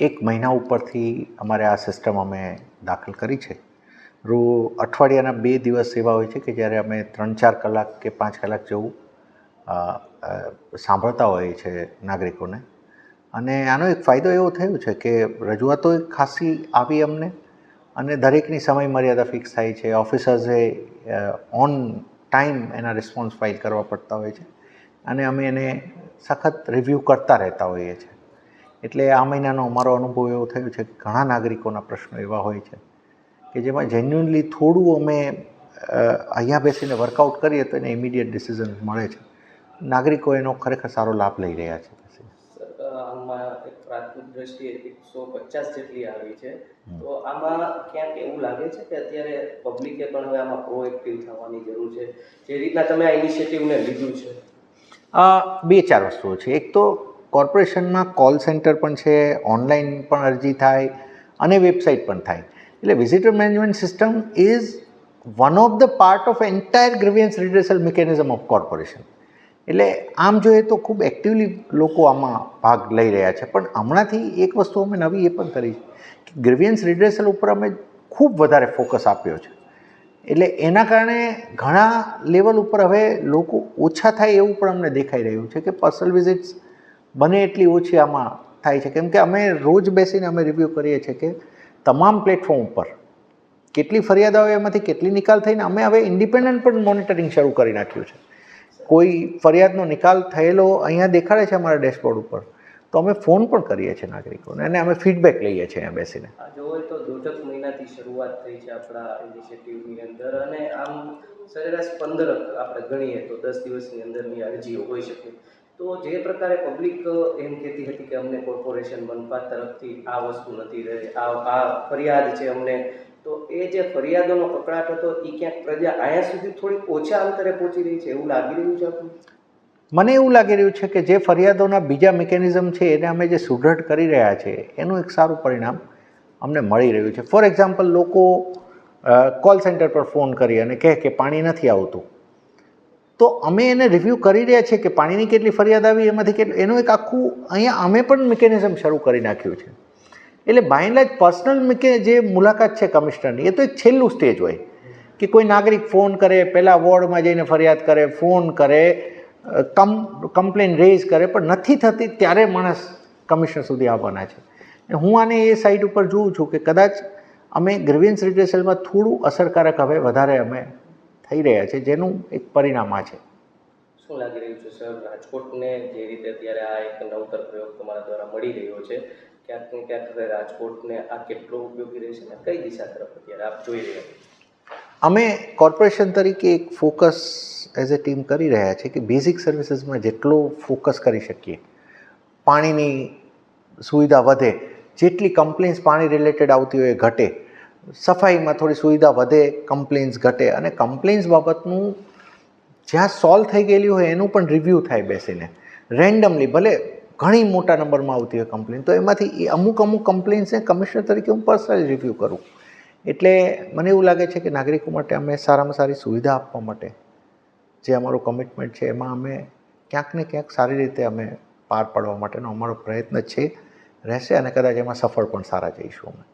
એક મહિના ઉપરથી અમારે આ સિસ્ટમ અમે દાખલ કરી છે. અઠવાડિયાના 2 દિવસ એવા હોય છે કે જ્યારે અમે 3-4 કલાક કે 5 કલાક જેવું સાંભળતા હોઈએ છે નાગરિકોને. અને આનો એક ફાયદો એવો થયો છે કે રજૂઆતો ખાસી આવી અમને, અને દરેકની સમય મર્યાદા ફિક્સ થાય છે. ઓફિસર્સે ઓન ટાઈમ એના રિસ્પોન્સ ફાઇલ કરવા પડતા હોય છે, અને અમે એને સખત રિવ્યૂ કરતા રહેતા હોઈએ છીએ. એટલે આ મહિનાનો અમારો અનુભવ એવો થયો છે કે ઘણા નાગરિકોના પ્રશ્નો એવા હોય છે કે જેમાં જેન્યુઅનલી થોડું અમે અહીંયા બેસીને વર્કઆઉટ કરીએ તો એને ઇમિડિયેટ ડિસિઝન મળે છે. નાગરિકો એનો ખરેખર સારો લાભ લઈ રહ્યા છે. આમાં એક પ્રાથમિક દ્રષ્ટિએ 150 જેટલી આવી છે, તો આમાં ક્યાંક એવું લાગે છે કે અત્યારે પબ્લિકે પણ હવે આમાં પ્રોએક્ટિવ થવાની જરૂર છે, જે રીતના તમે આ ઇનિશિયેટિવને લીધું છે? 2-4 વસ્તુઓ છે. એક તો કોર્પોરેશનમાં કોલ સેન્ટર પણ છે, ઓનલાઈન પણ અરજી થાય અને વેબસાઇટ પણ થાય. એટલે visitor management system is one of the part of entire grievance redressal mechanism of corporation. એટલે આમ જોઈએ તો ખૂબ એક્ટિવલી લોકો આમાં ભાગ લઈ રહ્યા છે. પણ હમણાંથી એક વસ્તુ અમે નવી એ પણ કરી કે ગ્રીવિયન્સ રિડ્રેસલ ઉપર અમે ખૂબ વધારે ફોકસ આપ્યો છે. એટલે એના કારણે ઘણા લેવલ ઉપર હવે લોકો ઓછા થાય એવું પણ અમને દેખાઈ રહ્યું છે કે પર્સનલ વિઝિટ્સ બને એટલી ઓછી આમાં થાય છે. કેમ કે અમે રોજ બેસીને અમે રિવ્યૂ કરીએ છીએ કે તમામ પ્લેટફોર્મ ઉપર કેટલી ફરિયાદો આવે, એમાંથી કેટલી નિકાલ થઈને અમે હવે ઇન્ડિપેન્ડન્ટ પણ મોનિટરિંગ શરૂ કરી નાખ્યું છે. કોઈ ફરિયાદનો નિકાલ થયેલો અહીંયા દેખાડે છે અમારા ડેશબોર્ડ ઉપર, તો અમે ફોન પણ કરીએ છીએ નાગરિકોને અને અમે ફીડબેક લઈએ છીએ અહીંયા બેસીને. જોવો તો 1.5 મહિનાથી શરૂઆત થઈ છે આપણા ઇનિશિયેટિવની અંદર, અને આમ સરેરાશ 15 આપણે ગણીએ તો 10 દિવસની અંદરની અરજીઓ હોઈ શકે. તો જે પ્રકારે પબ્લિક એમ કહેતી હતી કે અમને કોર્પોરેશન મનપા તરફથી આ વસ્તુ નથી રહી, આ ફરિયાદ છે અમને, તો એ જે ફરિયાદોનો કકળાટ હતો એ ક્યાંક પ્રજા અહીંયા સુધી થોડીક ઓછા અંતરે પહોંચી રહી છે એવું લાગી રહ્યું છે આપણને? મને એવું લાગી રહ્યું છે કે જે ફરિયાદોના બીજા મિકેનિઝમ છે એને અમે જે સુદૃઢ કરી રહ્યા છીએ એનું એક સારું પરિણામ અમને મળી રહ્યું છે. ફોર એક્ઝામ્પલ, લોકો કોલ સેન્ટર પર ફોન કરી અને કહે કે પાણી નથી આવતું, તો અમે એને રિવ્યૂ કરી રહ્યા છીએ કે પાણીની કેટલી ફરિયાદ આવી, એમાંથી કેટલું, એનું એક આખું અહીંયા અમે પણ મિકેનિઝમ શરૂ કરી નાખ્યું છે. એટલે બાય એન્ડ લાર્જ પર્સનલ જે મુલાકાત છે કમિશનરની, એ તો એક છેલ્લું સ્ટેજ હોય કે કોઈ નાગરિક ફોન કરે, પહેલાં વોર્ડમાં જઈને ફરિયાદ કરે, ફોન કરે, કમ્પ્લેન રેઝ કરે, પણ નથી થતી ત્યારે માણસ કમિશનર સુધી આવવાના છે. હું આને એ સાઇડ ઉપર જોઉં છું કે કદાચ અમે ગ્રીવિયન્સ રિડ્રેસલમાં થોડું અસરકારક હવે વધારે અમે થઈ રહ્યા છે, જેનું એક પરિણામ આ છે. શું લાગી રહ્યું છે સર, રાજકોટને જે રીતે અત્યારે આ એક નવતર પ્રયોગ તમારા દ્વારા મળી રહ્યો છે, ક્યાંક ને ક્યાંક હવે રાજકોટને આ કેટલો ઉપયોગી રહેશે અને કઈ દિશા તરફ અત્યારે આપ જોઈ રહ્યા છો? અમે કોર્પોરેશન તરીકે એક ફોકસ એઝ એ ટીમ કરી રહ્યા છીએ કે બેઝિક સર્વિસીસમાં જેટલો ફોકસ કરી શકીએ, પાણીની સુવિધા વધે, જેટલી કમ્પ્લેન્સ પાણી રિલેટેડ આવતી હોય એ ઘટે, સફાઈમાં થોડી સુવિધા વધે, કમ્પ્લેન્સ ઘટે, અને કમ્પ્લેન્સ બાબતનું જ્યાં સોલ્વ થઈ ગયેલી હોય એનું પણ રિવ્યૂ થાય બેસીને રેન્ડમલી. ભલે ઘણી મોટા નંબરમાં આવતી હોય કમ્પ્લેન, તો એમાંથી અમુક કમ્પ્લેન્સને કમિશનર તરીકે હું પર્સનલી રિવ્યૂ કરું. એટલે મને એવું લાગે છે કે નાગરિકો માટે અમે સારામાં સારી સુવિધા આપવા માટે જે અમારું કમિટમેન્ટ છે એમાં અમે ક્યાંક ને ક્યાંક સારી રીતે અમે પાર પાડવા માટેનો અમારો પ્રયત્ન છે, રહેશે, અને કદાચ એમાં સફળ પણ સારા જઈશું અમે.